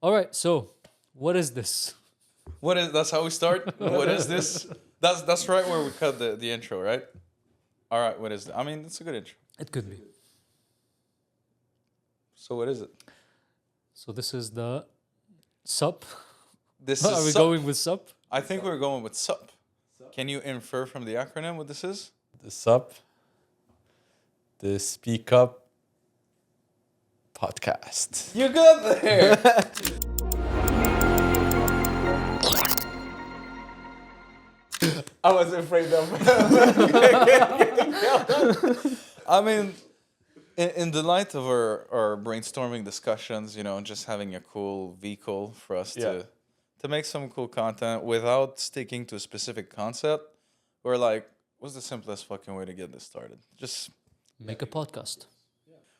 All right, so what is this? That's how we start? What is this? That's right where we cut the intro, right? All right, what is it? I mean, it's a good intro. It could be. So what is it? So this is the SUP. This Are is we SUP. going with SUP? I think we're going with SUP. Can you infer from the acronym what this is? The SUP, the Speak Up podcast. You got there. I was afraid of. I mean, in the light of our brainstorming discussions, just having a cool vehicle for us to make some cool content without sticking to a specific concept, we're like, what's the simplest fucking way to get this started? Just Make a podcast.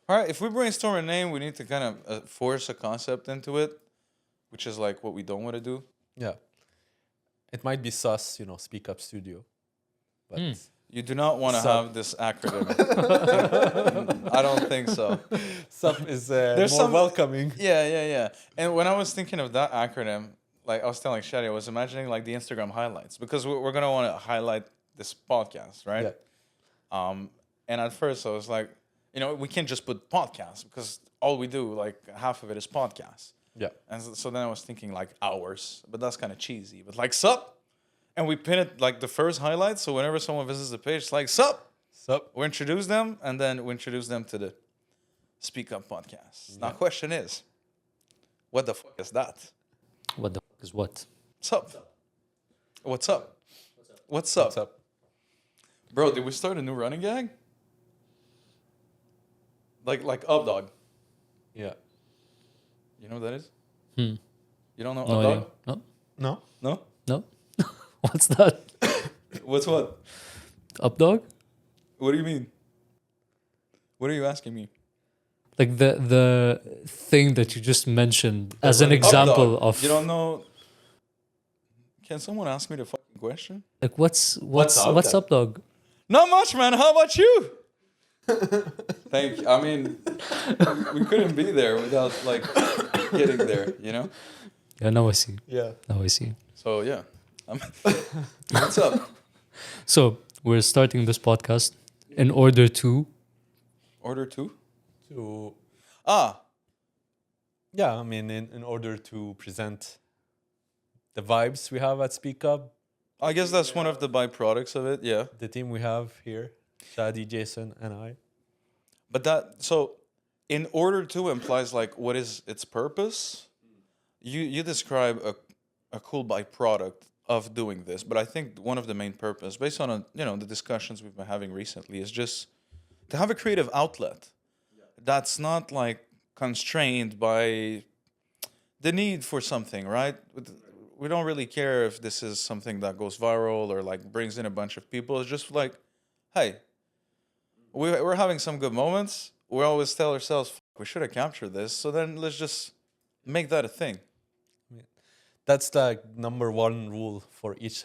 all right. If we brainstorm a name, we need to kind of force a concept into it, which is like what we don't want to do. Yeah. It might be sus, Speak Up Studio. But You do not want to SUP. have this acronym. I don't think so. SUP is There's more some- welcoming. Yeah. And when I was thinking of that acronym, like I was telling Shadi, I was imagining like the Instagram highlights because we're gonna want to highlight this podcast, right? Yeah. And at first I was like, we can't just put podcast because all we do, like half of it is podcasts. Yeah. And so then I was thinking like hours, but that's kind of cheesy. But like sup, and we pin it like the first highlight. So whenever someone visits the page, it's like sup. SUP. We introduce them, and then we introduce them to the Speak Up podcast. Now, question is, what the fuck is that? What the fuck is what? Sup? What's up? What's up? What's up? Bro, did we start a new running gag? Like up dog. Yeah. You know what that is? Hmm. You don't know No up idea. dog? No? No? No? No? What's that? What's what? Up dog? What do you mean? What are you asking me? Like the thing that you just mentioned as an running- Up example Up dog. of You don't know? Can someone ask me the fucking question? like what's up, what's then? up, dog? Not much, man. How about you? Thank you. I mean, we couldn't be there without like getting there, Yeah, now I see. Yeah. Now I see. So yeah, what's up? So we're starting this podcast in order to Order two? To, Ah, I mean, in order to present the vibes we have at Speak Up, I guess that's one of the byproducts of it. Yeah, the team we have here, Shadi, Jason, and I. but in order to implies like what is its purpose? You describe a cool byproduct of doing this, but I think one of the main purpose, based on the discussions we've been having recently, is just to have a creative outlet that's not like constrained by the need for something, right? We don't really care if this is something that goes viral or like brings in a bunch of people. It's just like, hey, we're having some good moments. We always tell ourselves, we should have captured this. So then let's just make that a thing. That's the number one rule for each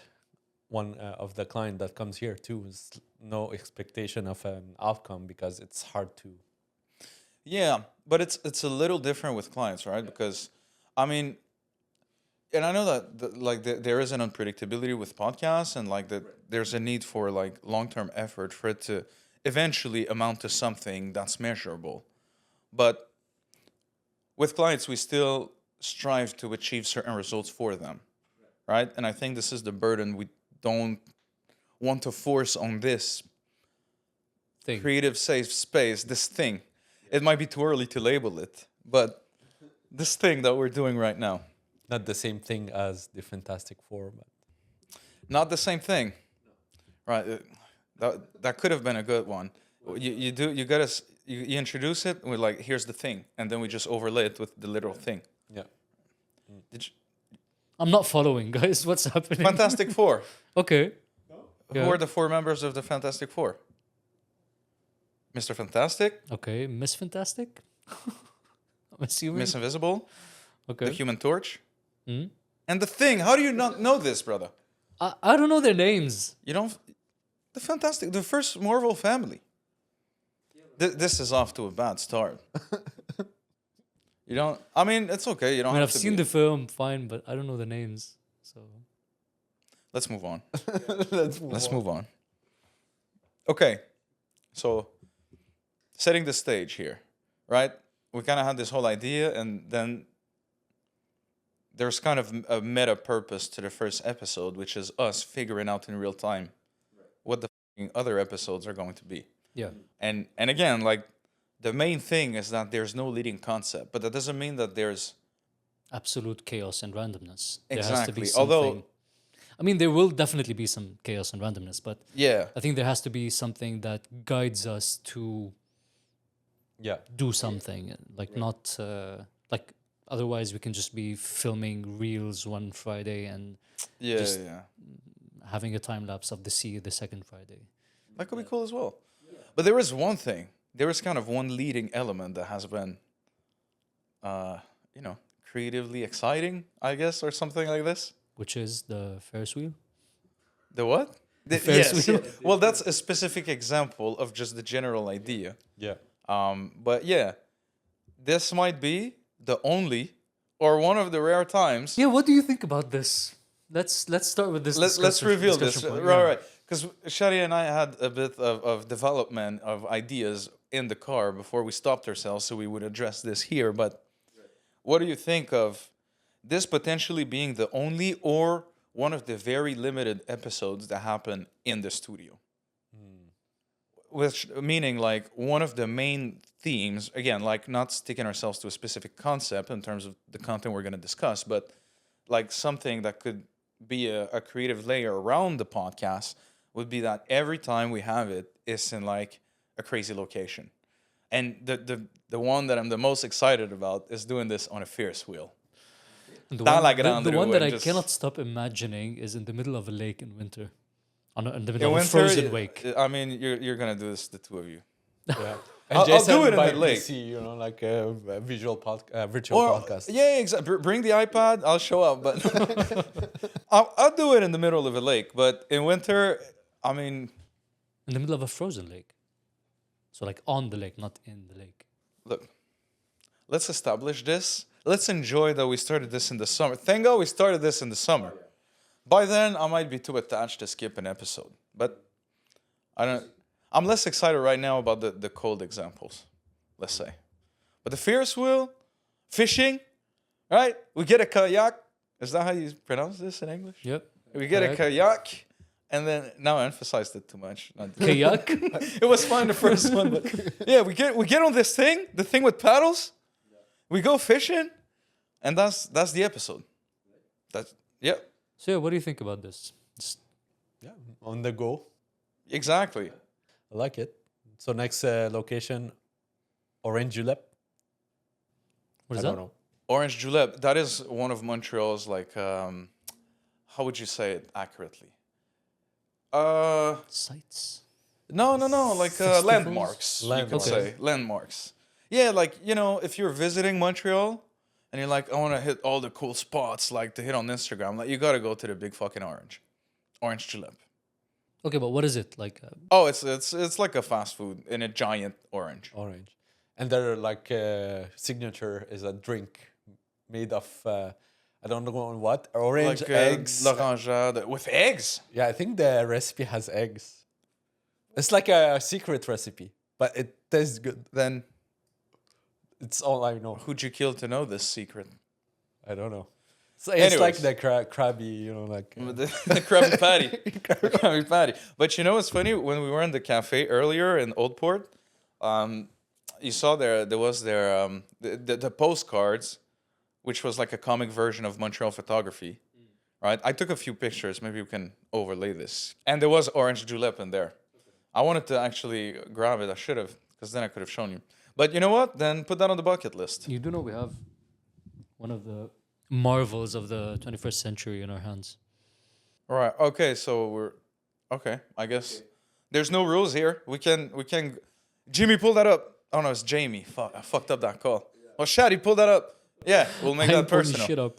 one of the client that comes here too, is no expectation of an outcome because it's hard to. Yeah, but it's a little different with clients, right? Because, I mean, and I know that there is an unpredictability with podcasts, and like that there's a need for like long-term effort for it to eventually amount to something that's measurable. But with clients, we still strive to achieve certain results for them, right? And I think this is the burden we don't want to force on this thing. creative safe space, this thing. It might be too early to label it, but this thing that we're doing right now. Not the same thing as the Fantastic Four, but Not the same thing. Right. That could have been a good one. You introduce it, we're like, here's the thing, and then we just overlay it with the literal thing. yeah. Did you, I'm not following, guys. What's happening? Fantastic Four. Okay. Yeah. Who are the four members of the Fantastic Four? Mr. Fantastic, Okay, Miss Fantastic? I'm assuming. Miss Invisible, Okay. the Human Torch, Hmm? and the Thing. How do you not know this, brother? I don't know their names. You don't. The first Marvel family. This is off to a bad start. You don't. I mean, it's okay. You don't I mean, have I've to seen be. the film, fine, but I don't know the names. So Let's move on. Let's Move on. Okay, so setting the stage here, right? We kind of had this whole idea, and then there's kind of a meta purpose to the first episode, which is us figuring out in real time what the fucking other episodes are going to be. yeah, And again, like the main thing is that there's no leading concept, but that doesn't mean that there's absolute chaos and randomness. There has to be exactly. something. Although, I mean, there will definitely be some chaos and randomness, but yeah, I think there has to be something that guides us to Yeah. do something, like not like otherwise we can just be filming reels one Friday and yeah, Just- yeah. having a time lapse of the sea the second Friday. That could be cool as well. But there is one thing. There is kind of one leading element that has been, creatively exciting, I guess, or something like this. Which is the Ferris wheel. The what? Ferris Yes. wheel. Yeah. Well, that's a specific example of just the general idea. Yeah. But yeah, this might be the only or one of the rare times. Yeah, what do you think about this? Let's start with this. Let's reveal this. discussion point. Right, Yeah. right. Because Shadi and I had a bit of development of ideas in the car before we stopped ourselves, so we would address this here. But what do you think of this potentially being the only or one of the very limited episodes that happen in the studio? Which meaning like one of the main themes, again, like not sticking ourselves to a specific concept in terms of the content we're going to discuss, but like something that could be a creative layer around the podcast would be that every time we have it, it's in like a crazy location. And the one that I'm the most excited about is doing this on a Ferris wheel. And the Not one, like the, grande the one that and I just- cannot stop imagining is in the middle of a lake in winter, in the In middle of a winter, frozen wake. I mean, you're gonna do this, the two of you. Yeah. I'll do it in by the lake. PC, like a visual virtual Or podcast. yeah, exactly. Bring the iPad. I'll show up, but I'll do it in the middle of a lake. But in winter, I mean, In the middle of a frozen lake. So like on the lake, not in the lake. look, let's establish this. Let's enjoy that we started this in the summer. Thank God we started this in the summer. By then, I might be too attached to skip an episode. But I'm less excited right now about the cold examples, let's say. But the Ferris wheel, fishing, right? We get a kayak. Is that how you pronounce this in English? Yep. We get a kayak, and then now I emphasized it too much. Kayak. It was fine the first one, but yeah, we get on this thing, the thing with paddles. We go fishing, and that's the episode. That's yeah, So yeah, what do you think about this? Just Yeah. On the go. exactly. I like it. So next location, Orange Julep. what is I that? don't know. Orange Julep. That is one of Montreal's like how would you say it accurately? Sites. No, like Festivals? landmarks. You could Landmarks. say landmarks. Yeah, like if you're visiting Montreal and you're like, I want to hit all the cool spots like to hit on Instagram, like you gotta go to the big fucking Orange Julep. Okay, but what is it like? Oh, it's like a fast food in a giant orange. Orange. And their like signature is a drink made of I don't know what, orange Like eggs. l'orangeade with eggs. Yeah, I think the recipe has eggs. It's like a secret recipe, but it tastes good. Then It's all I know. who'd you kill to know this secret? I don't know. So it's like Anyways. the crabby, like The Krabby Patty. The Krabby Patty. But you know what's funny? When we were in the cafe earlier in Old Port, you saw there was the postcards, which was like a comic version of Montreal photography. Right? I took a few pictures. Maybe we can overlay this. And there was Orange Julep in there. I wanted to actually grab it. I should have, because then I could have shown you. But you know what? Then put that on the bucket list. You do know we have one of the marvels of the 21st century in our hands. All right. Okay. So we're okay. I guess there's no rules here. We can. Jimmy, pull that up. Oh no, it's Jamie. Fuck, I fucked up that call. Oh, Shadi, pull that up. Yeah, we'll make I that ain't pulling personal. shit up.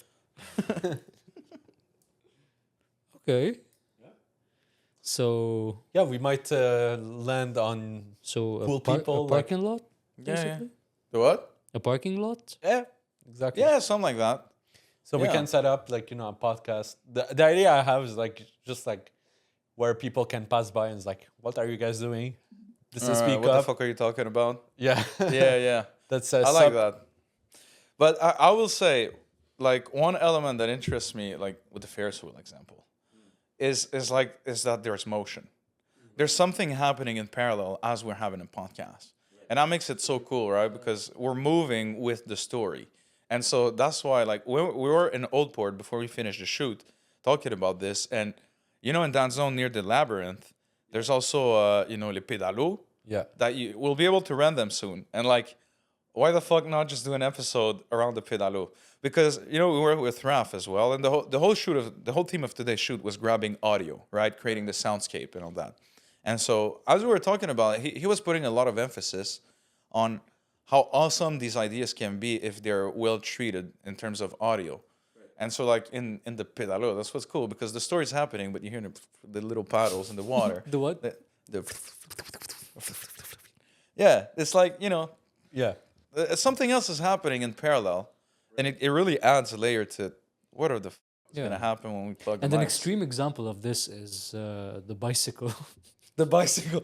Okay. So yeah, we might land on a Cool people, a parking lot, Yeah, yeah. basically. The what? A parking lot. yeah, exactly. Yeah, something like that. So we Yeah. can set up like, a podcast. The idea I have is like just like where people can pass by and it's like, what are you guys doing? This is Speak What the Up. fuck are you talking about? Yeah. Yeah. That's I like that. But I will say, like, one element that interests me, like with the Ferris wheel example, is that there's motion. There's something happening in parallel as we're having a podcast. And that makes it so cool, right? Because we're moving with the story. And so that's why, like, we were in Oldport before we finished the shoot talking about this. And, in that zone near the labyrinth, there's also, les pédalos Yeah. that you will be able to rent them soon. And, like, why the fuck not just do an episode around the pedalo? Because we were with Raf as well, and the whole team of today's shoot was grabbing audio, right, creating the soundscape and all that. And so as we were talking about it, he was putting a lot of emphasis on how awesome these ideas can be if they're well treated in terms of audio. And so, like in the pedalo, that's what's cool because the story's happening, but you hear the little paddles in the water. The what? Yeah, it's like Yeah. something else is happening in parallel, and it really adds a layer to what are the Yeah. going to happen when we plug And the an mics. extreme example of this is the bicycle. The bicycle.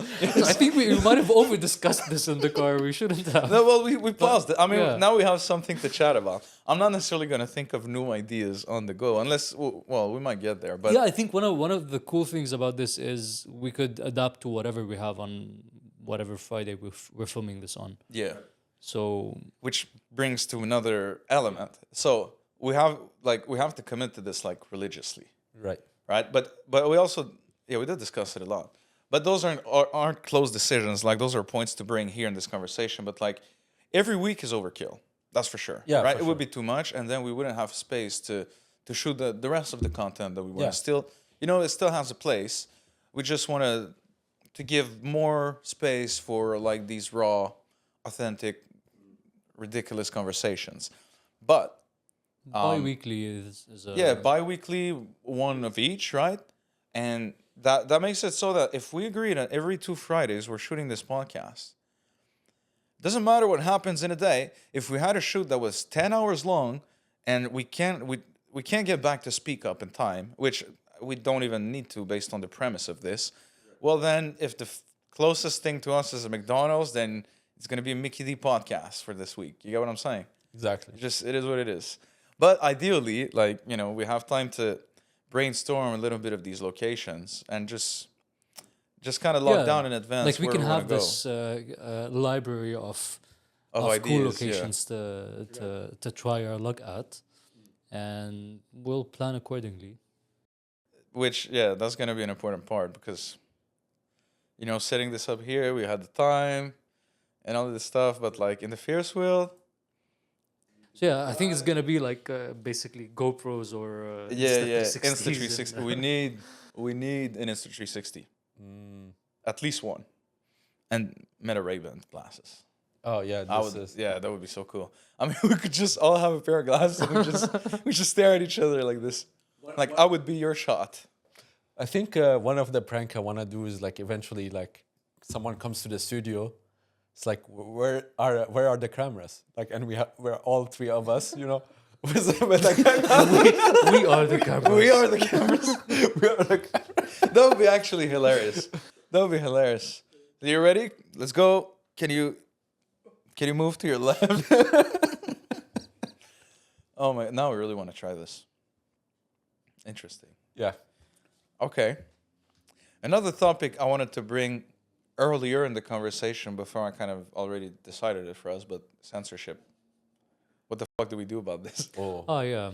I think we might have over discussed this in the car. We shouldn't have. No, well, we paused it. I mean, Yeah. now we have something to chat about. I'm not necessarily going to think of new ideas on the go, unless, well, we might get there. But Yeah, I think one of the cool things about this is we could adapt to whatever we have on whatever Friday we're filming this on. yeah, So which brings to another element. So we have to commit to this like religiously, Right. right? But we also we did discuss it a lot. But those aren't closed decisions. Like those are points to bring here in this conversation. But like every week is overkill. That's for sure. Yeah, right. for It would be too much, and then we wouldn't have space to shoot the rest of the content that we want. Yeah. Still, it still has a place. We just want to give more space for like these raw, authentic, ridiculous conversations. But bi-weekly is a bi-weekly, one of each, right? And that makes it so that if we agree that every 2 Fridays we're shooting this podcast, doesn't matter what happens in a day. If we had a shoot that was 10 hours long and we can't get back to Speak Up in time, which we don't even need to based on the premise of this, well then if the closest thing to us is a McDonald's, then it's going to be a Mickey D podcast for this week. You get what I'm saying? Exactly. It is what it is. But ideally, like, we have time to brainstorm a little bit of these locations and just kind of lock down in advance. like we where can wanna have go. this library of cool ideas, locations to try our luck at, and we'll plan accordingly. Which, that's going to be an important part because, setting this up here, we had the time and all of this stuff, but like in the Ferris wheel, So yeah, I think it's gonna be like basically GoPros or Insta360. We need an Insta360, at least one, and Meta Ray-Ban glasses. Oh yeah. That would be so cool. I mean, we could just all have a pair of glasses and we just stare at each other like this. Like I would be your shot. I think one of the prank I want to do is like eventually like someone comes to the studio. It's like where are the cameras? Like, and we're all 3 of us, with like, we are the cameras. We are the cameras. That would be actually hilarious. That would be hilarious. Are you ready? Let's go. Can you move to your left? Oh my! Now we really want to try this. Interesting. Yeah. Okay. Another topic I wanted to bring earlier in the conversation before I kind of already decided it for us, but censorship. What the fuck do we do about this? Oh yeah.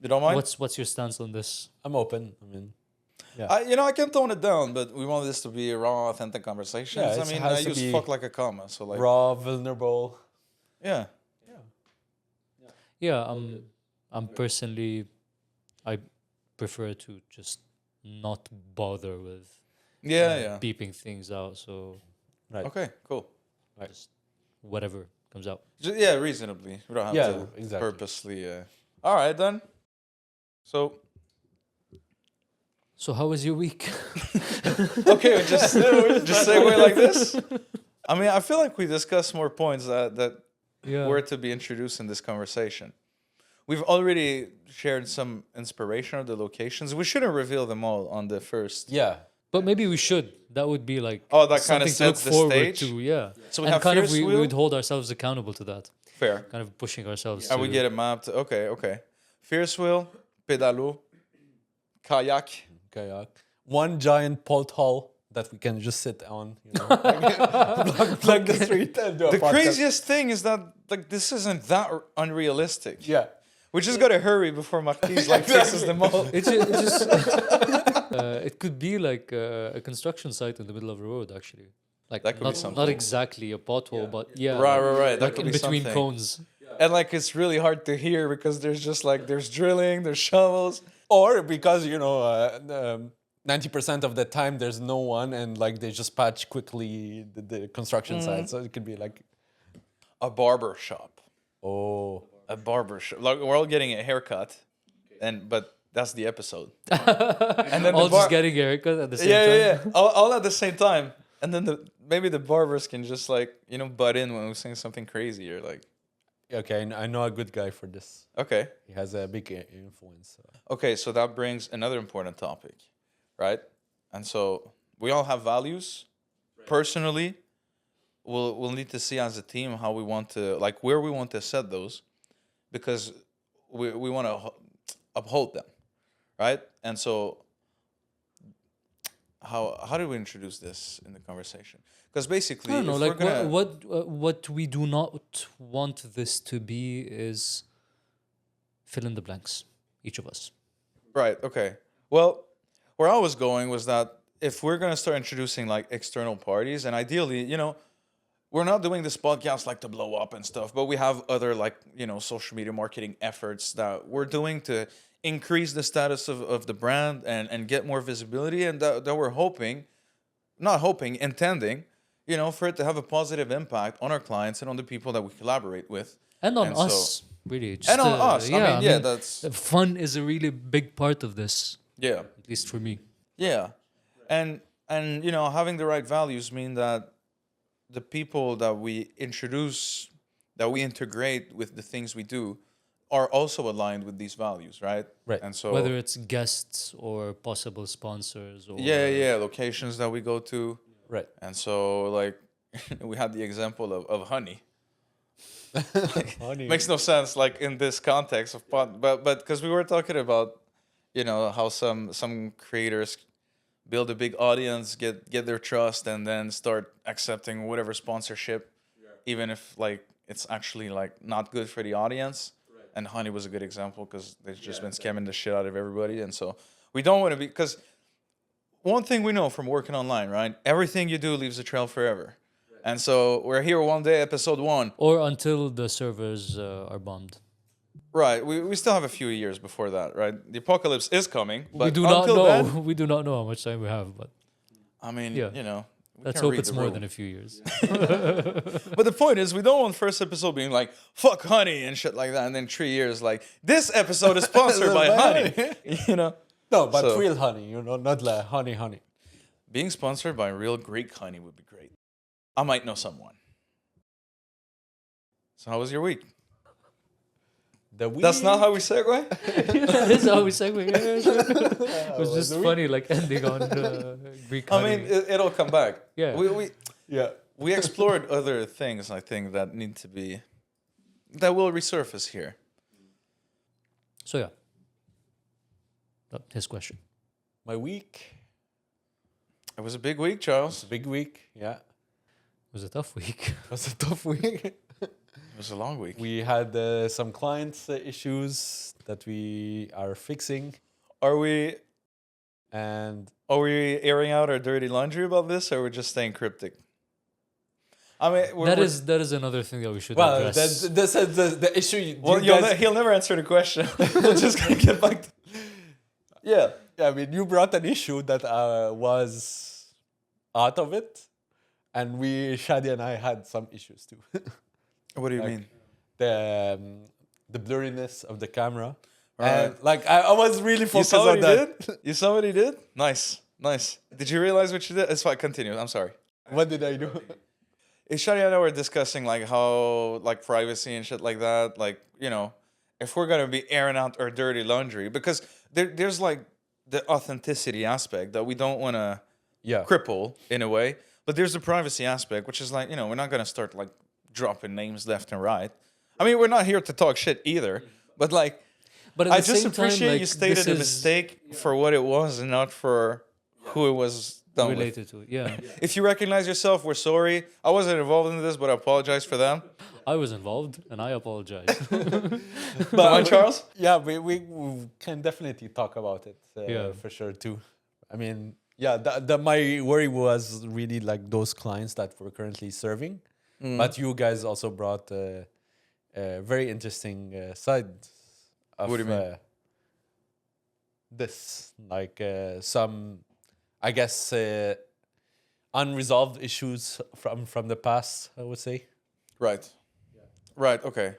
You don't mind? What's your stance on this? I'm open. I mean, yeah. I can tone it down, but we want this to be a raw, authentic conversation. Yeah, I it mean, has I to use be fuck like a comma, so like raw, vulnerable. yeah. Yeah, I'm personally, I prefer to just not bother with Yeah. beeping things out. So Right. Okay, cool. just whatever comes out. Yeah, reasonably. We don't have to exactly. purposely. All right then. So So how was your week? okay, just segue like this. I mean, I feel like we discussed more points that Yeah. were to be introduced in this conversation. We've already shared some inspiration of the locations. We shouldn't reveal them all on the first. Yeah. But maybe we should. That would be like Oh, that kinda something to look sets the forward stage? to. Yeah. So we and have kind of Ferris we wheel? would hold ourselves accountable to that. Fair. Kind of pushing ourselves. And to, we get it mapped. Okay. Ferris wheel, pedalo, kayak. Kayak. One giant porthole that we can just sit on. You know, plug the street and do a The podcast. craziest thing is that like this isn't that unrealistic. Yeah. We just gotta hurry before Marquise like fixes them all. It just it could be like a construction site in the middle of the road, actually. Like That could be not, something. not exactly a pothole, but yeah, Right. That like could in be between something. cones. And like it's really hard to hear because there's drilling, there's shovels. Or because, 90% of the time there's no one and like they just patch quickly the construction site. So it could be like, A barber shop. oh, A barber shop. Like we're all getting a haircut, but that's the episode. And then All the just getting a haircut at the same time. yeah. All at the same time. And then maybe the barbers can just like butt in when we're saying something crazy or like okay, I know a good guy for this. okay. He has a big influence. Okay, so that brings another important topic, right? And so we all have values. Personally, we'll need to see as a team how we want to where we want to set those, because we want to uphold them, right? And so how do we introduce this in the conversation? Because basically, I don't know, if like we're gonna, what we do not want this to be is fill in the blanks, each of us. right? Okay. Well, where I was going was that if we're gonna start introducing like external parties, and ideally, we're not doing this podcast like to blow up and stuff, but we have other social media marketing efforts that we're doing to increase the status of the brand and get more visibility, and that we're intending, for it to have a positive impact on our clients and on the people that we collaborate with. And on And so- us, really. Just, And on us. I mean, that's fun is a really big part of this, yeah. at least for me. Yeah, and having the right values mean that the people that we introduce, that we integrate with the things we do, are also aligned with these values, right? Right. And so Whether it's guests or possible sponsors or yeah, locations that we go to, Right. and so like we had the example of honey. Honey. Makes no sense like in this context of but because we were talking about how some creators build a big audience, get their trust, and then start accepting whatever sponsorship, even if like it's actually like not good for the audience. And honey was a good example because they've just been scamming the shit out of everybody, and so we don't want to be, because one thing we know from working online, right? Everything you do leaves a trail forever. And so we're here one day, episode 1. or until the servers are bombed. Right. We still have a few years before that, right? The apocalypse is coming. But We do not until know. then, We do not know how much time we have, but I mean, Yeah. we let's can hope read it's the more room. than a few years. But the point is, we don't want first episode being like, fuck honey and shit like that. And then 3 years like, this episode is sponsored by honey. No, but So- real honey, not like honey. Being sponsored by real Greek honey would be great. I might know someone. So how was your week? That's not how we segue? That is how we segue. Yeah, sure. It was just funny, like ending on Greek I honey. mean, it'll come back. Yeah. Yeah. We explored other things, I think, that will resurface here. So yeah, his question. My week, It was a big week, Charles. big week. Yeah. It was a tough week. It was a tough week. It was a long week. We had some clients issues that we are fixing, Are we and airing out our dirty laundry about this, or we're just staying cryptic? I mean, That is another thing that we should well, address. that's the issue. well, he'll never answer the question. We're just gonna get back. Yeah. I mean, you brought an issue that was out of it, and Shadi and I had some issues too. What do you Like, mean? The blurriness of the camera. Right. And like I was really You focused saw what on he that. did? You saw what he did? Nice. Did you realize what you did? It's fine. Continue. I'm sorry. What did I do? Shadi and I were discussing like how like privacy and shit like that. Like, you know, if we're gonna be airing out our dirty laundry, because there's like the authenticity aspect that we don't want to Yeah. cripple in a way, but there's the privacy aspect, which is like, you know, we're not gonna start like dropping names left and right. I mean, we're not here to talk shit either, but like, But at I the just same time, appreciate like, you stated this the is mistake for what it was and not for who it was done with. related to it. Yeah. If you recognize yourself, we're sorry. I wasn't involved in this, but I apologize for them. I was involved and I apologize. Come on, Charles. Yeah, we can definitely talk about it. Yeah. For sure too. I mean, yeah, my worry was really like those clients that we're currently serving, but you guys also brought a very interesting side of What do you mean? this, like some, I guess, unresolved issues from the past, I would say. Right. Right. Okay.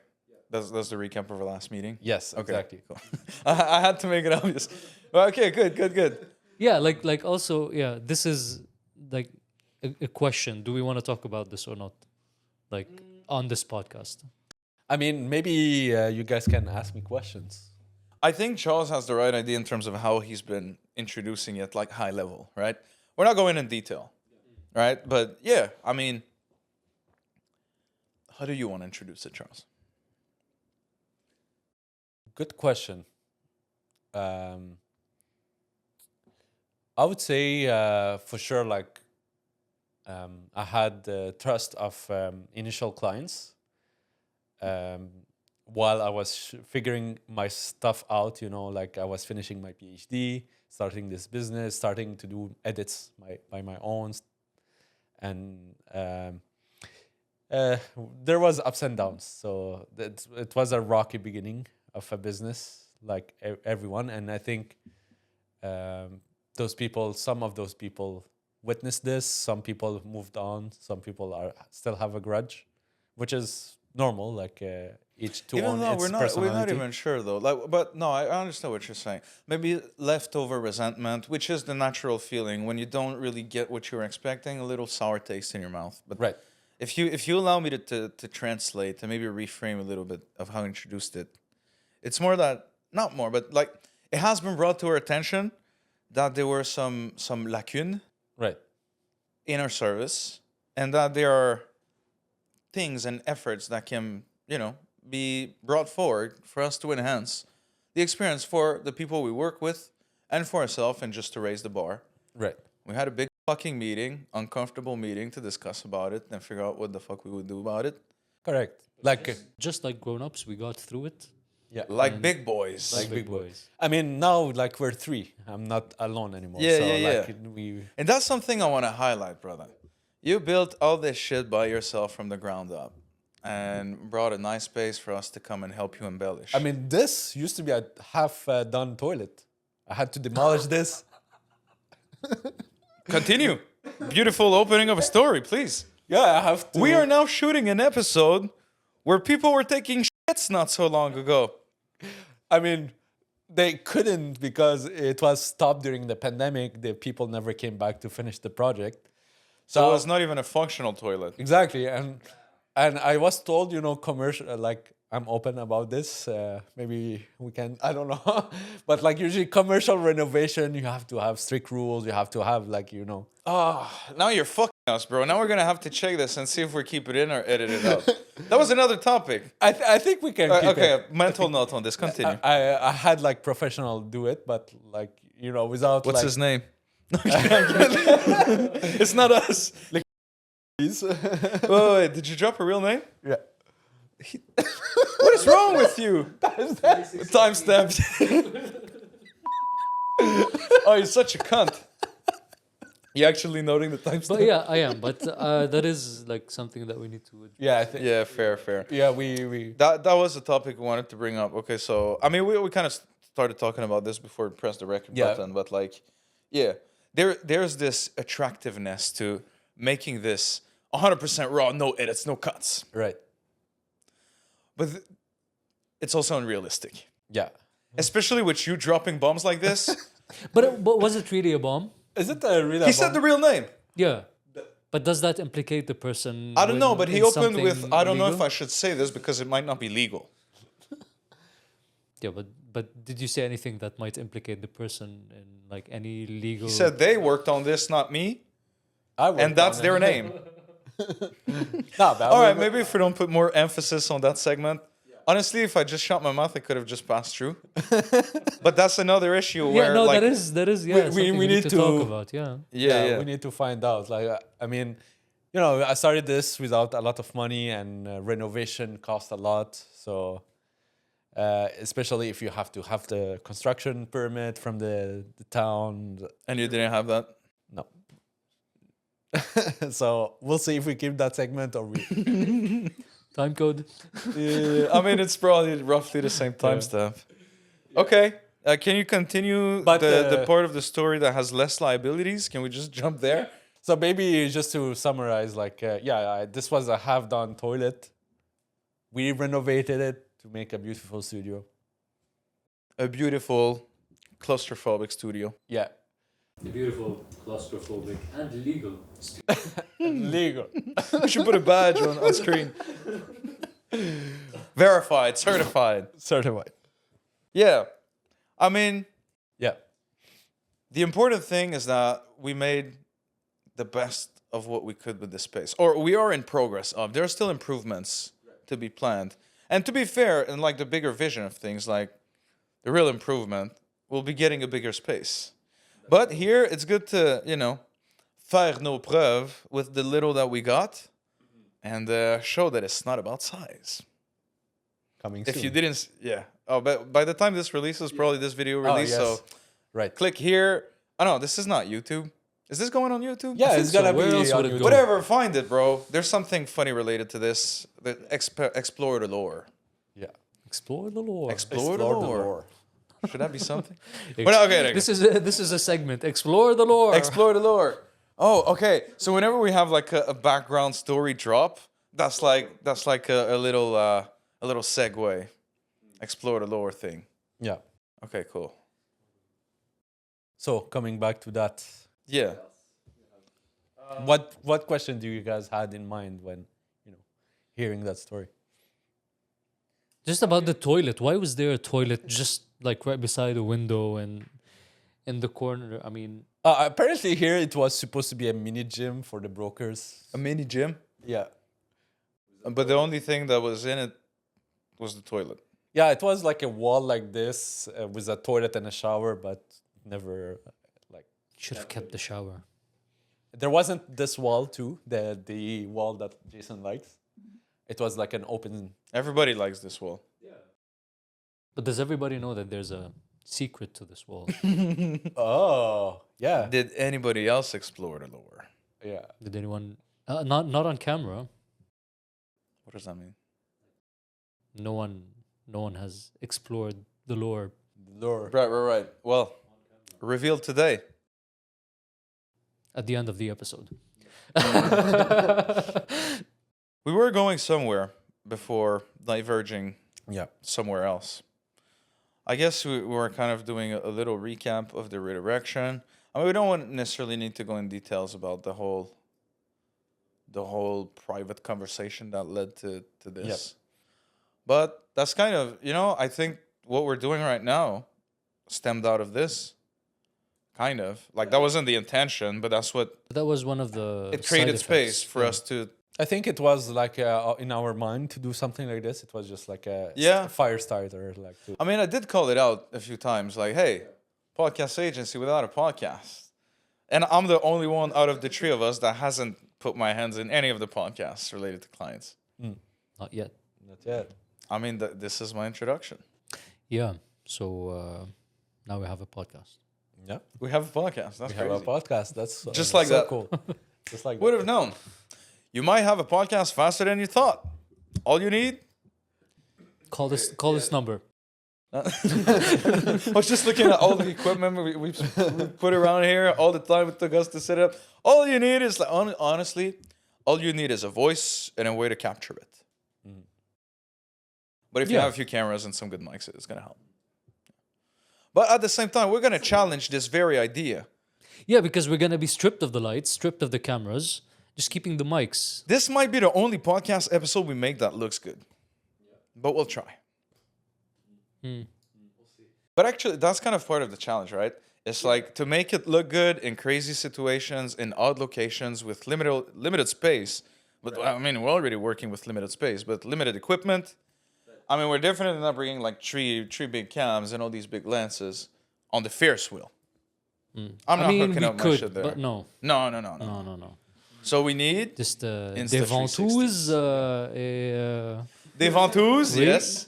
That's the recap of our last meeting. Yes, Okay. exactly. Cool. I had to make it obvious. Well, okay. Good. Yeah, like also, yeah, this is like a question. Do we want to talk about this or not? Like on this podcast. I mean, maybe you guys can ask me questions. I think Charles has the right idea in terms of how he's been introducing it, like high level, right? We're not going in detail, right? But yeah, I mean, how do you want to introduce it, Charles? Good question. I would say for sure, like I had the trust of initial clients while I was figuring my stuff out. You know, like I was finishing my PhD, starting this business, starting to do edits by my own, and there was ups and downs. So it was a rocky beginning of a business, like everyone, and I think. Some of those people witnessed this. Some people moved on. Some people still have a grudge, which is normal. Like each to Even own though its we're not personality. even sure though. Like, but no, I understand what you're saying. Maybe leftover resentment, which is the natural feeling when you don't really get what you were expecting, a little sour taste in your mouth. But Right. if you allow me to translate and maybe reframe a little bit of how I introduced it, it's more that not more, but like it has been brought to our attention that there were some lacunes Right. in our service, and that there are things and efforts that can, you know, be brought forward for us to enhance the experience for the people we work with and for ourselves, and just to raise the bar. Right. We had a big fucking meeting, uncomfortable meeting, to discuss about it and figure out what the fuck we would do about it. Correct. Like Just like grown-ups, we got through it. yeah. Like big boys. Like big big boys. I mean, now like we're three. I'm not alone anymore. Yeah, so, yeah, like, yeah. We And that's something I want to highlight, brother. You built all this shit by yourself from the ground up and brought a nice space for us to come and help you embellish. I mean, this used to be a half done toilet. I had to demolish this. Continue. Beautiful opening of a story, please. Yeah, I have to. We are now shooting an episode where people were taking shits not so long ago. I mean, they couldn't because it was stopped during the pandemic. The people never came back to finish the project. So it was not even a functional toilet. Exactly, and I was told, you know, commercial, like I'm open about this. Maybe we can, I don't know, but like usually commercial renovation, you have to have strict rules. You have to have like, you know. Now you're fucking us, bro. Now we're gonna have to check this and see if we keep it in or edit it out. That was another topic. I think we can. Keep Okay, it. mental note on this. Continue. I had like professional do it, but like, you know, without What's like, his name? It's not us. Wait, did you drop a real name? Yeah. What is wrong with you? Timestamps. Oh, you're such a cunt. You actually noting the timestamp? But yeah, I am. But that is like something that we need to. Yeah, I think. Yeah, fair. Yeah, we. That was the topic we wanted to bring up. Okay, so I mean, we kind of started talking about this before we pressed the record Yeah. button, but like, yeah, there's this attractiveness to making this 100% raw, no edits, no cuts. Right. But it's also unrealistic, Yeah. especially with you dropping bombs like this. But was it really a bomb? Is it a real? He said the real name. Yeah. But does that implicate the person? I don't know, but he in opened with, something I don't know if illegal? I should say this because it might not be legal. Yeah, but did you say anything that might implicate the person in like any legal? He said they worked on this, not me, I worked and that's on their it. name. Nah, but All right, maybe if we don't put more emphasis on that segment. Honestly, if I just shut my mouth, it could have just passed through. But that's another issue where, Yeah, no, like, that is yeah. something we need need to talk to- about. Yeah, yeah. we need to find out. Like, I mean, you know, I started this without a lot of money, and renovation cost a lot. So, especially if you have to have the construction permit from the town. And you didn't have that. No. So we'll see if we keep that segment or we. time code. Yeah, I mean, it's probably roughly the same timestamp. Okay. Can you continue But, the part of the story that has less liabilities? Can we just jump there? So maybe just to summarize, like, this was a half-done toilet. We renovated it to make a beautiful studio. A beautiful claustrophobic studio. Yeah. The beautiful, claustrophobic, and legal. Legal. We should put a badge on screen. Verified, certified. Certified. Yeah. I mean, Yeah. the important thing is that we made the best of what we could with this space. Or we are in progress of. There are still improvements to be planned. And to be fair, in like the bigger vision of things, like the real improvement, we'll be getting a bigger space. But here, it's good to, you know, faire nos preuves with the little that we got and show that it's not about size. Coming If soon. you didn't, yeah. Oh, but by the time this releases, probably this video released. yes. So Right. click here. Oh no, this is not YouTube. Is this going on YouTube? Yeah, think it's so. gonna Where be else on would it YouTube. go? Whatever, find it, bro. There's something funny related to this. Explore the lore. Yeah. Explore the lore. Explore the lore. Should that be something? Ex- Well, okay, This is a segment. Explore the lore. explore the lore. Oh, okay. So whenever we have like a background story drop, that's like a little segue. Explore the lore thing. Yeah. Okay, cool. So coming back to that, Yeah. what question do you guys had in mind when, hearing that story? Just about the toilet. Why was there a toilet just like right beside a window and in the corner? I mean, Apparently here it was supposed to be a mini gym for the brokers. A mini gym, Yeah. but the only thing that was in it was the toilet. Yeah, it was like a wall like this with a toilet and a shower, but never like should have kept the shower. there wasn't this wall too, the wall that Jason likes. It was like an open. Everybody likes this wall. But does everybody know that there's a secret to this wall? Oh, yeah. Did anybody else explore the lore? Yeah. Did anyone? Not on camera. What does that mean? No one has explored the lore. Lore. Right. Well, revealed today. At the end of the episode. We were going somewhere before diverging Yeah. somewhere else. I guess we were kind of doing a little recap of the redirection. I mean, we don't necessarily need to go in details about the whole private conversation that led to this. Yep. But that's kind of, I think what we're doing right now stemmed out of this. Kind of. Like, that wasn't the intention, but that's what That was one of the. it created side space effects. for Yeah. us to. I think it was like in our mind to do something like this. It was just like a Yeah. fire starter. Like to, I mean, I did call it out a few times, like, hey, podcast agency without a podcast. And I'm the only one out of the three of us that hasn't put my hands in any of the podcasts related to clients. Not yet. not yet. I mean, this is my introduction. Yeah. So now we have a podcast. Yeah. We have a podcast. That's We have crazy. a podcast. That's Just so like that. Cool. Just like Would that. have known. You might have a podcast faster than you thought. All you need. Call this number. I was just looking at all the equipment we put around here, all the time it took us to set up. All you need is, like, honestly, all you need is a voice and a way to capture it. But if you Yeah. have a few cameras and some good mics, it's going to help. But at the same time, we're going to challenge this very idea. Yeah, because we're gonna be stripped of the lights, stripped of the cameras, just keeping the mics. This might be the only podcast episode we make that looks good. But we'll try. But actually, that's kind of part of the challenge, right? It's like to make it look good in crazy situations, in odd locations, with limited space. But I mean, we're already working with limited space, but limited equipment. I mean, we're definitely not bringing like three big cams and all these big lenses on the Ferris wheel. I'm not hooking we up my could, shit there. but no. No. So we need Just des Insta360s. ventouses, et, des ventouses, Oui. yes,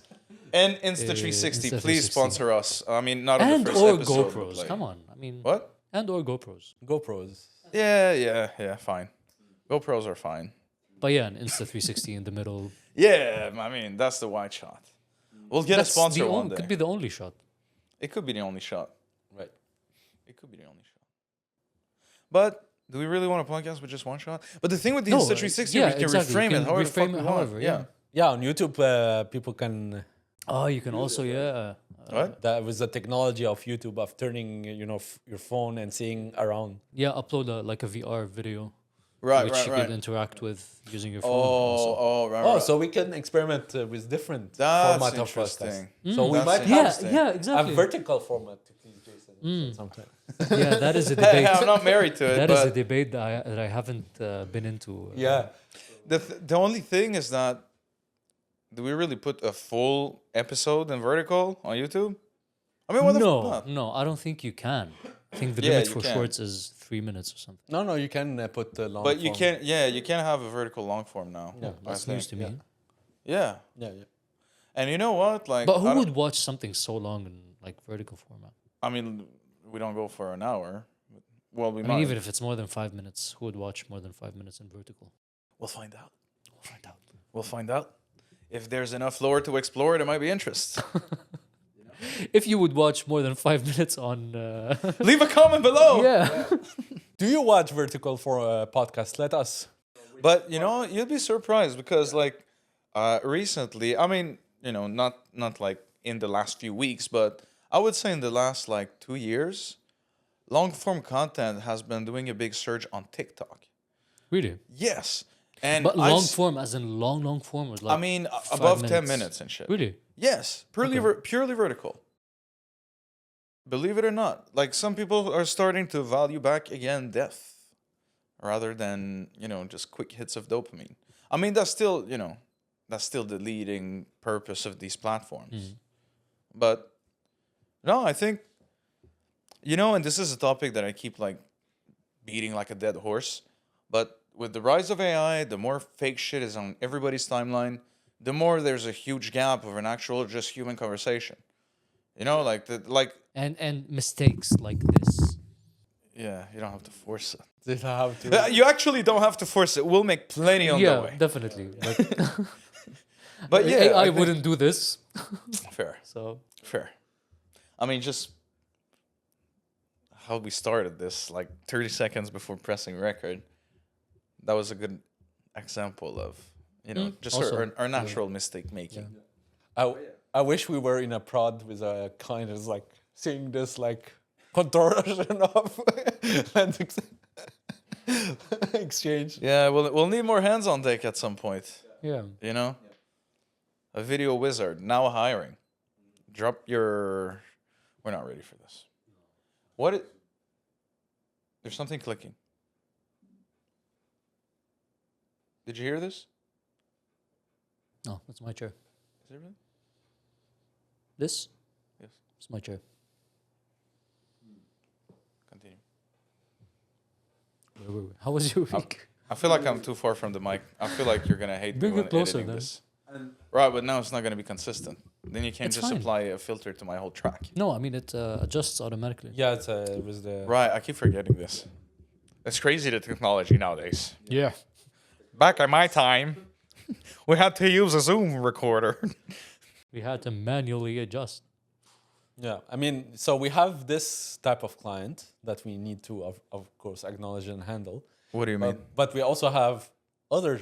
and Insta360. Insta360. Please sponsor us. I mean, not on and the first or episode. but, GoPros. like- Come on. I mean, What? and or GoPros. GoPros. Yeah, fine. GoPros are fine. But yeah, an Insta360 in the middle. Yeah, I mean, that's the wide shot. We'll get a sponsor one day. Could be the only shot. It could be the only shot. Right. It could be the only shot. But do we really want a podcast with just one shot? But the thing with the Insta360, yeah, we can exactly. reframe You it can however the fuck reframe we it want. however, yeah. Yeah, on YouTube, people can. Oh, you can also, What? That was the technology of YouTube of turning, your phone and seeing around. upload like a VR video, Right, which you could right. interact with using your phone. also. Oh, right, Oh, right. so we can experiment with different That's format of interesting. podcast. So we That's might interesting. have exactly. a vertical format to please Jason sometime. Yeah, that is a debate. I'm not married to it, That is a but debate that I haven't been into. Yeah. the only thing is that do we really put a full episode in vertical on YouTube? I mean, what the fuck not? No, I don't think you can. I think the Yeah, limit you for can. shorts is 3 minutes or something. No, you can put the long. But you form. can't. Yeah, you can't have a vertical long form now. Yeah, I That's think. news to me. Yeah, Yeah. and you know what? Like, But I who don't- would watch something so long in like vertical format? I mean, we don't go for an hour. Well, we I might. mean, even if it's more than 5 minutes, who would watch more than 5 minutes in vertical? We'll find out. We'll find out. We'll find out. If there's enough lore to explore, there might be interest. If you would watch more than 5 minutes on, Leave a comment below. yeah, Do you watch vertical for a podcast? Let us. But you know, you'd be surprised because like recently, I mean, you know, not like in the last few weeks, but I would say in the last like 2 years, long form content has been doing a big surge on TikTok. really. Yes. And But I've long s- form, as in long form, was like I mean, 5 above 10 minutes. minutes and shit. Really? Yes, purely Okay. purely vertical. Believe it or not, like some people are starting to value back again depth rather than, you know, just quick hits of dopamine. I mean, that's still, you know, that's still the leading purpose of these platforms. But no, I think, you know, and this is a topic that I keep like beating like a dead horse, but with the rise of AI, the more fake shit is on everybody's timeline, the more there's a huge gap of an actual just human conversation. You know, like And mistakes like this. yeah, you don't have to force it. Did I have to? You actually don't have to force it. We'll make plenty on the Yeah, way. definitely. Like, But yeah, AI I think- wouldn't do this. fair. So Fair. I mean, just how we started this, like 30 seconds before pressing record, that was a good example of, you know, just also, our natural mistake making. I wish we were in a prod with a kind of like seeing this like contortion of and exchange. Yeah, we'll need more hands on deck at some point, yeah. you know? A video wizard, now hiring. Drop your... We're not ready for this. There's something clicking. Did you hear this? No, that's my chair. Is it really? This? Yes. It's my chair. Continue. Where were we? How was your week? I feel like I'm too far from the mic. I feel like you're gonna hate me Bring it when closer editing then. this. Right, but now it's not gonna be consistent. Then you can't It's just fine. apply a filter to my whole track. No, I mean it adjusts automatically. Yeah, it was the. Right, I keep forgetting this. It's crazy the technology nowadays. Yeah. Back in my time, we had to use a Zoom recorder. We had to manually adjust. Yeah, I mean, so we have this type of client that we need to, of course, acknowledge and handle. What do you mean? But we also have other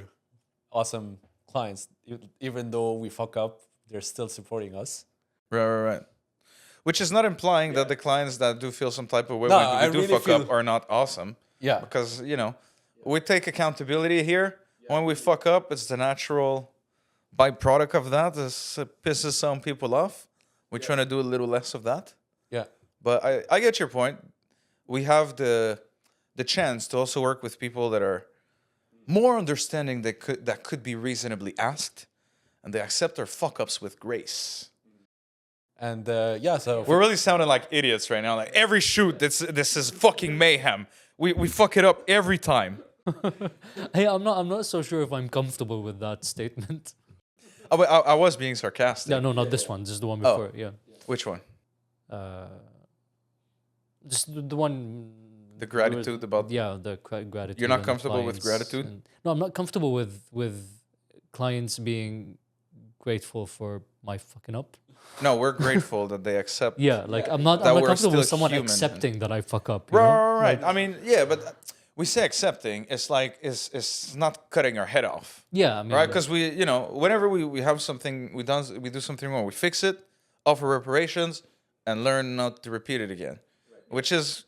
awesome clients. Even though we fuck up, they're still supporting us. Right. Which is not implying that the clients that do feel some type of way No, when I we do really fuck up feel- are not awesome. Yeah. Because, you know, We take accountability here. When we fuck up, it's the natural byproduct of that. This pisses some people off. We're trying to do a little less of that. Yeah. But I get your point. We have the chance to also work with people that are more understanding that could be reasonably asked, and they accept our fuck ups with grace. And yeah, so We're really sounding like idiots right now. Like every shoot, this is fucking mayhem. We fuck it up every time. Hey, I'm not so sure if I'm comfortable with that statement. Oh, but I was being sarcastic. Yeah, no, not this one. Just the one before. Yeah. Which one? Just the one. The gratitude about. Yeah, the gratitude. You're not and comfortable with clients gratitude? no, I'm not comfortable with clients being grateful for my fucking up. No, we're grateful that they accept. Yeah, like I'm not That we're comfortable with still someone human. accepting that I fuck up. You know? Right. I mean, yeah, but we say accepting. It's like it's not cutting our head off. Yeah, I mean, Right, because we, whenever we have something we do something wrong, we fix it, offer reparations, and learn not to repeat it again, which is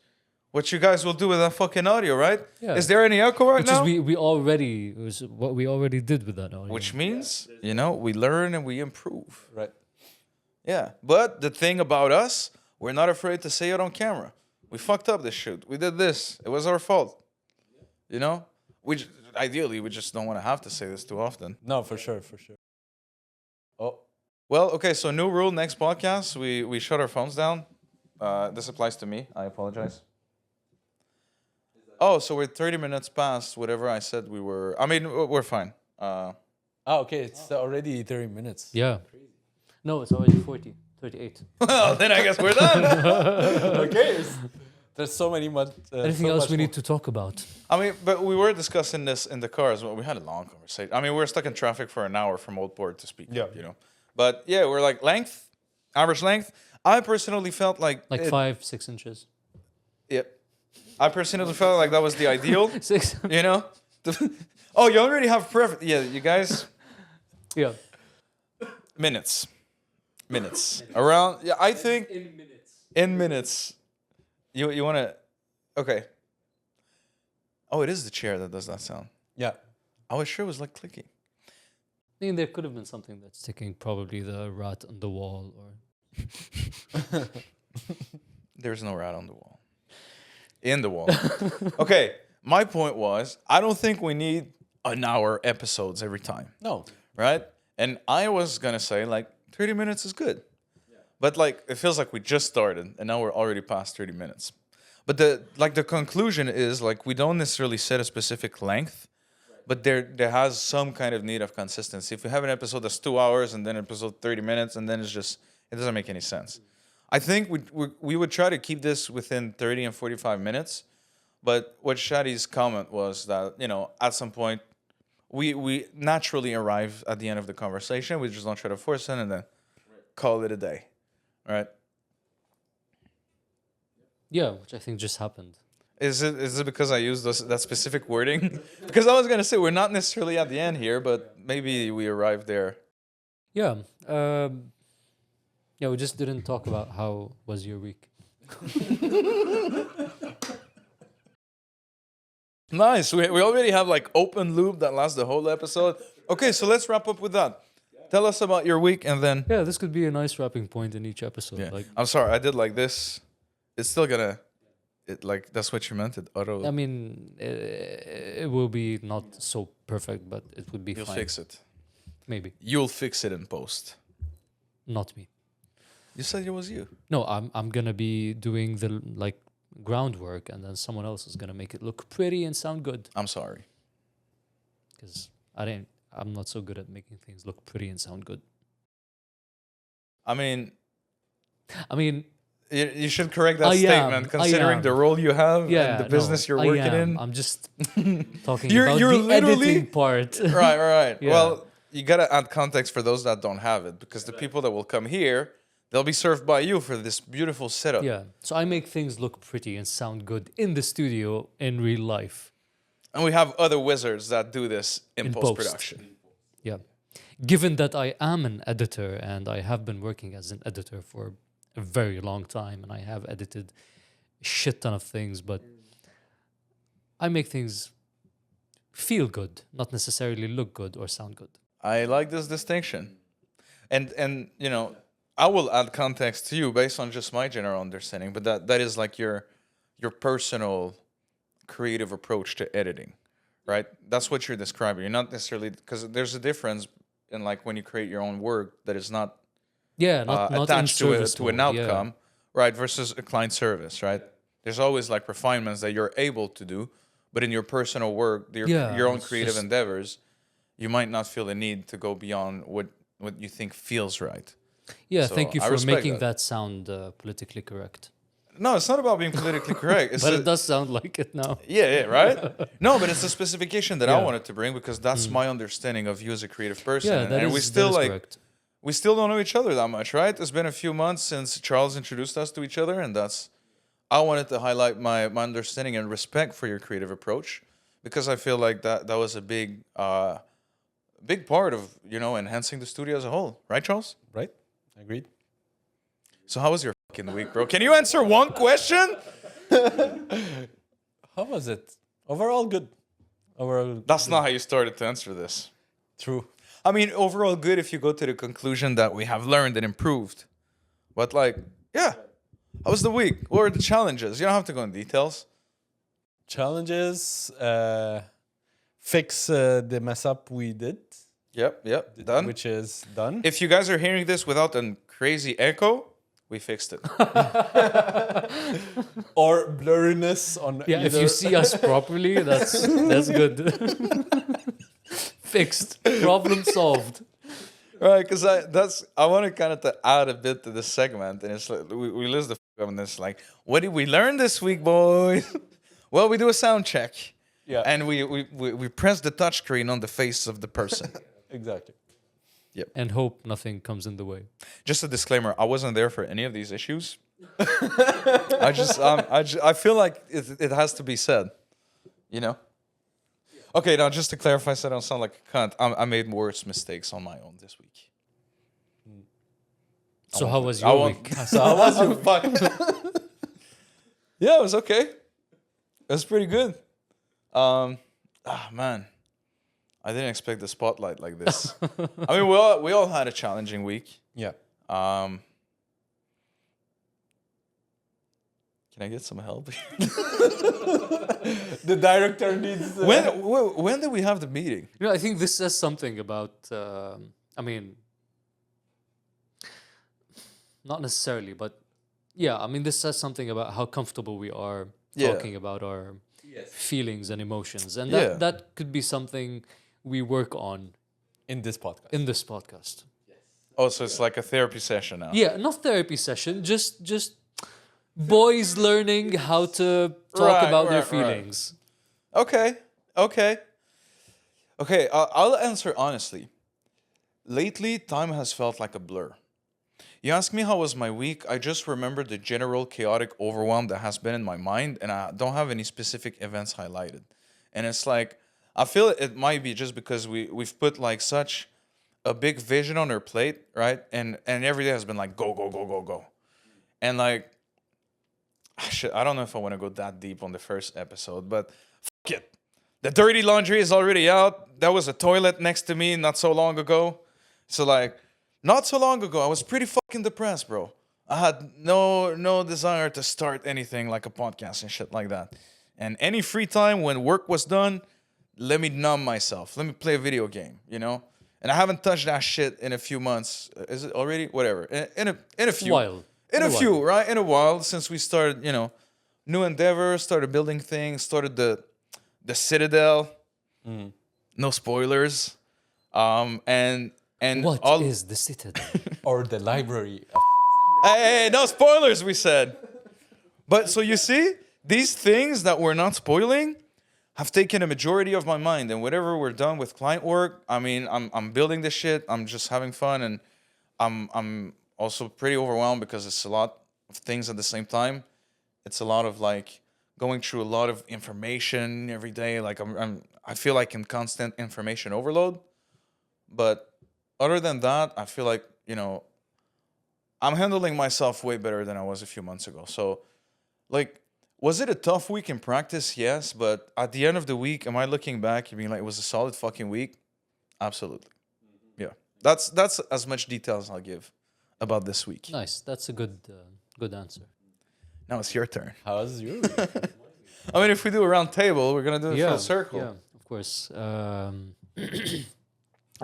what you guys will do with that fucking audio, right? Yeah. Is there any echo right which now? is it was what we already did with that audio. Which means we learn and we improve. right. Yeah, but the thing about us, we're not afraid to say it on camera. We fucked up this shoot. We did this. It was our fault. Ideally, we just don't want to have to say this too often. No, for sure. Oh, Well, okay, so new rule, next podcast, we shut our phones down. This applies to me. I apologize. Oh, so we're 30 minutes past whatever I said we were. I mean, we're fine. okay. It's already 30 minutes. Yeah. No, it's already 38. Well, then I guess we're done. Okay. There's so many Anything else we need to talk about? I mean, but we were discussing this in the car as well. We had a long conversation. I mean, we were stuck in traffic for an hour from Old Port to speak. Yeah. But yeah, we're like average length. I personally felt like 5-6 inches. Yep. I personally felt like that was the ideal. 6. Oh, you already have preference. Yeah, you guys. Yeah. Minutes. Around. Yeah, I think in minutes. You want to. Okay. Oh, it is the chair that does that sound. Yeah. I was sure it was like clicking. I mean, there could have been something that's sticking, probably the rat on the wall, or There's no rat on the wall. In the wall. Okay. My point was, I don't think we need an hour episodes every time. No. Right? And I was gonna say 30 minutes is good. But it feels like we just started and now we're already past 30 minutes. But the conclusion is we don't necessarily set a specific length, but there has some kind of need of consistency. If we have an episode that's 2 hours and then an episode 30 minutes and then it doesn't make any sense. I think we would try to keep this within 30 and 45 minutes. But what Shadi's comment was that, at some point we naturally arrive at the end of the conversation. We just don't try to force it and then call it a day. Right? yeah, which I think just happened. Is it because I used that specific wording? Because I was gonna say we're not necessarily at the end here, but maybe we arrived there. Yeah. Yeah, we just didn't talk about how was your week. Nice. We already have open loop that lasts the whole episode. Okay, so let's wrap up with that. Tell us about your week and then. Yeah, this could be a nice wrapping point in each episode. Yeah. I'm sorry, I did this. It's still gonna. That's what you meant. It auto. I mean, it will be not so perfect, but it would be You'll fine. fix it. Maybe. You'll fix it in post. Not me. You said it was you. No, I'm gonna be doing the groundwork, and then someone else is gonna make it look pretty and sound good. I'm sorry. Because I'm not so good at making things look pretty and sound good. I mean, you should correct that I statement, am. considering the role you have Yeah, and the business you're I working am. in. I'm just talking You're about the literally- editing part. Right. Yeah. Well, you gotta add context for those that don't have it, because the people that will come here, they'll be served by you for this beautiful setup. Yeah. So I make things look pretty and sound good in the studio in real life. And we have other wizards that do this in In post post. production. Yeah. Given that I am an editor and I have been working as an editor for a very long time and I have edited a shit ton of things, but I make things feel good, not necessarily look good or sound good. I like this distinction. And I will add context to you based on just my general understanding, but that is like your personal creative approach to editing, right? That's what you're describing. You're not necessarily, because there's a difference in like when you create your own work that is not Yeah, not in attached service to an mode, yeah. outcome, right? Versus a client service, right? There's always like refinements that you're able to do, but in your personal work, Yeah, your own it's creative just- endeavors, you might not feel the need to go beyond what you think feels right. Yeah, So thank you I for respect making that. that sound politically correct. No, it's not about being politically correct. It's But it does sound like it now. yeah, right? No, but it's a specification that I Yeah. wanted to bring because that's my understanding of you as a creative person. Yeah, that and is, we still that is like correct. we still don't know each other that much, right? It's been a few months since Charles introduced us to each other, and I wanted to highlight my understanding and respect for your creative approach because I feel like that was a big part of enhancing the studio as a whole, right, Charles? Right? Agreed. So how was your fucking week, bro? Can you answer one question? How was it? Overall, good. Overall, That's not how you started to answer this. true. I mean, overall good if you go to the conclusion that we have learned and improved. But like, yeah. How was the week? What were the challenges? You don't have to go in details. Challenges. Fix the mess up we did, Yep. Done. which is done. If you guys are hearing this without a crazy echo, we fixed it. Or blurriness on Yeah, if either. you see us properly, that's good. Fixed. Problem solved. Right, because I want to kind of to add a bit to this segment, and it's like we list the up, and it's like, what did we learn this week, boys? Well, we do a sound check, Yeah. and we press the touchscreen on the face of the person. Exactly. And hope nothing comes in the way. Just a disclaimer: I wasn't there for any of these issues. I feel like it has to be said, you know. Okay, now just to clarify, so I don't sound like a cunt. I made worse mistakes on my own this week. So how was I your won't- week? So how was your Fuck. Yeah, it was okay. It was pretty good. Man, I didn't expect the spotlight like this. I mean, we all had a challenging week. Yeah. Can I get some help? The director needs. When did we have the meeting? You know, I think this says something about. I mean, not necessarily, but yeah. I mean, this says something about how comfortable we are Yeah. talking about our feelings and emotions, and Yeah. that could be something we work on in this podcast. in this podcast. Oh, so it's like a therapy session now. Yeah, not therapy session, just boys learning how to talk Right, about their right, right. feelings. Okay. I'll answer honestly. Lately, time has felt like a blur. You ask me how was my week, I just remember the general chaotic overwhelm that has been in my mind, and I don't have any specific events highlighted. And it's like, I feel it might be just because we've put like such a big vision on our plate, right? And every day has been like, go, go, go, go, go. And like, shit, I don't know if I want to go that deep on the first episode, but fuck it. The dirty laundry is already out. There was a toilet next to me not so long ago. So like, not so long ago, I was pretty fucking depressed, bro. I had no desire to start anything like a podcast and shit like that. And any free time when work was done, let me numb myself. Let me play a video game, you know? And I haven't touched that shit in a few months. Is it already? Whatever. In a few. While. In a while. few, right? In a while since we started, new endeavors, started building things, started the Citadel. No spoilers. And What all is the Citadel? Or the library. Hey, no spoilers, we said. But so you see, these things that we're not spoiling have taken a majority of my mind. And whenever we're done with client work, I mean, I'm building this shit. I'm just having fun, and I'm also pretty overwhelmed because it's a lot of things at the same time. It's a lot of like going through a lot of information every day. Like I feel like in constant information overload. But other than that, I feel like, I'm handling myself way better than I was a few months ago. So, like, Was it a tough week in practice? Yes, but at the end of the week, am I looking back and being like, it was a solid fucking week? Absolutely. Yeah. That's as much detail as I'll give about this week. Nice. That's a good answer. Now it's your turn. How's you? I mean, if we do a round table, we're gonna do a full circle. Yeah, of course. I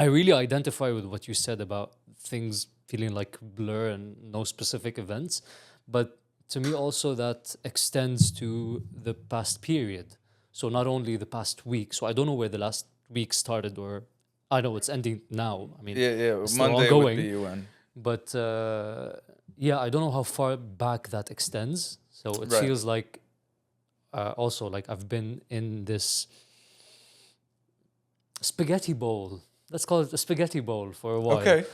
really identify with what you said about things feeling like blur and no specific events, but to me also that extends to the past period. So not only the past week. So I don't know where the last week started, or I know it's ending now. I mean, Yeah. it's still Monday ongoing. would be UN. But yeah, I don't know how far back that extends. So it Right. feels like also like I've been in this spaghetti bowl. Let's call it a spaghetti bowl for a while. Okay.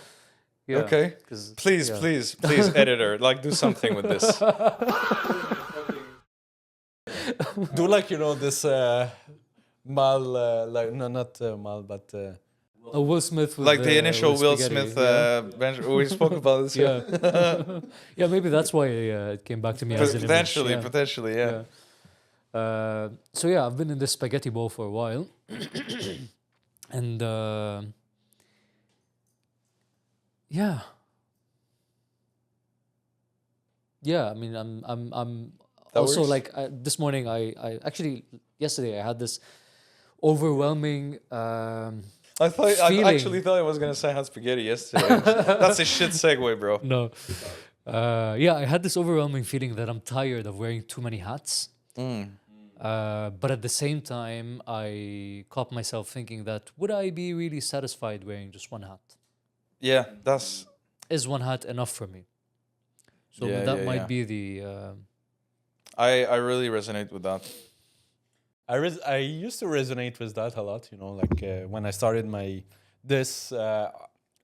Yeah, Okay. 'cause- Please, yeah. please, editor, like do something with this. Do like, you know, this mal, like, no, not mal, but Will Smith with Like the initial with Will spaghetti, Smith yeah. bench. We spoke about this. Yeah, yeah. Maybe that's why it came back to me as an image, Potentially, yeah. potentially, yeah. So yeah, I've been in this spaghetti bowl for a while, and yeah, I mean, I'm That also works. like this morning. I actually yesterday I had this overwhelming. I feeling. actually thought I was gonna say hot spaghetti yesterday. That's a shit segue, bro. No, yeah, I had this overwhelming feeling that I'm tired of wearing too many hats. But at the same time, I caught myself thinking that would I be really satisfied wearing just one hat? Yeah, that's Is one hat enough for me? So Yeah, that yeah, might yeah. be the. I really resonate with that. I used to resonate with that a lot, you know, like when I started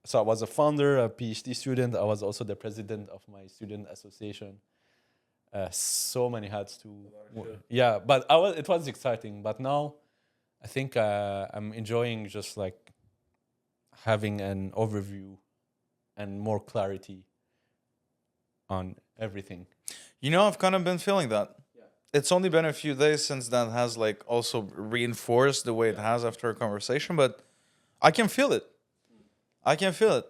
so I was a founder, a PhD student. I was also the president of my student association. So many hats to, yeah, but it was exciting. But now I think I'm enjoying just like having an overview and more clarity on everything. You know, I've kind of been feeling that. It's only been a few days since that has like also reinforced the way it has after a conversation, but I can feel it. I can feel it.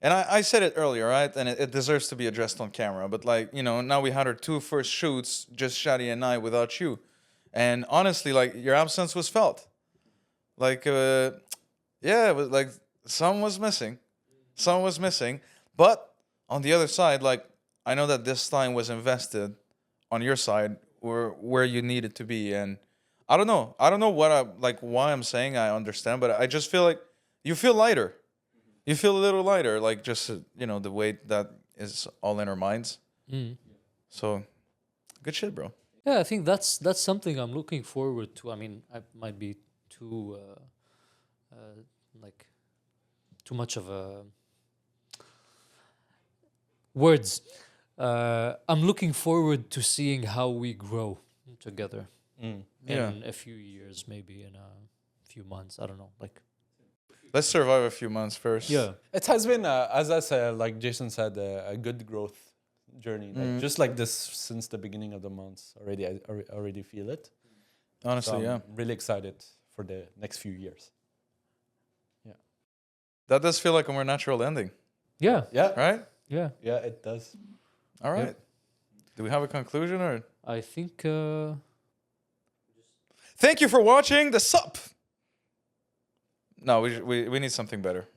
And I said it earlier, right? And it deserves to be addressed on camera. But like, you know, now we had our two first shoots, just Shadi and I, without you. And honestly, like your absence was felt. Like, yeah, it was like someone was missing. Someone was missing. But on the other side, like, I know that this time was invested on your side where you needed to be. And I don't know why I'm saying I understand, but I just feel like you feel lighter. You feel a little lighter, like just, you know, the weight that is all in our minds. So good shit, bro. Yeah, I think that's something I'm looking forward to. I mean, I might be too like too much of a words. I'm looking forward to seeing how we grow together in a few years, maybe in a few months. I don't know. Like, Let's survive a few months first. yeah, It has been, as I said, like Jason said, a good growth journey. Like, just like this since the beginning of the month already. I already feel it. Honestly, So yeah. I'm really excited for the next few years. That does feel like a more natural ending, yeah, Yeah, right? yeah. yeah, it does. All right. Do we have a conclusion or? I think. Thank you for watching the SUP. No, we need something better.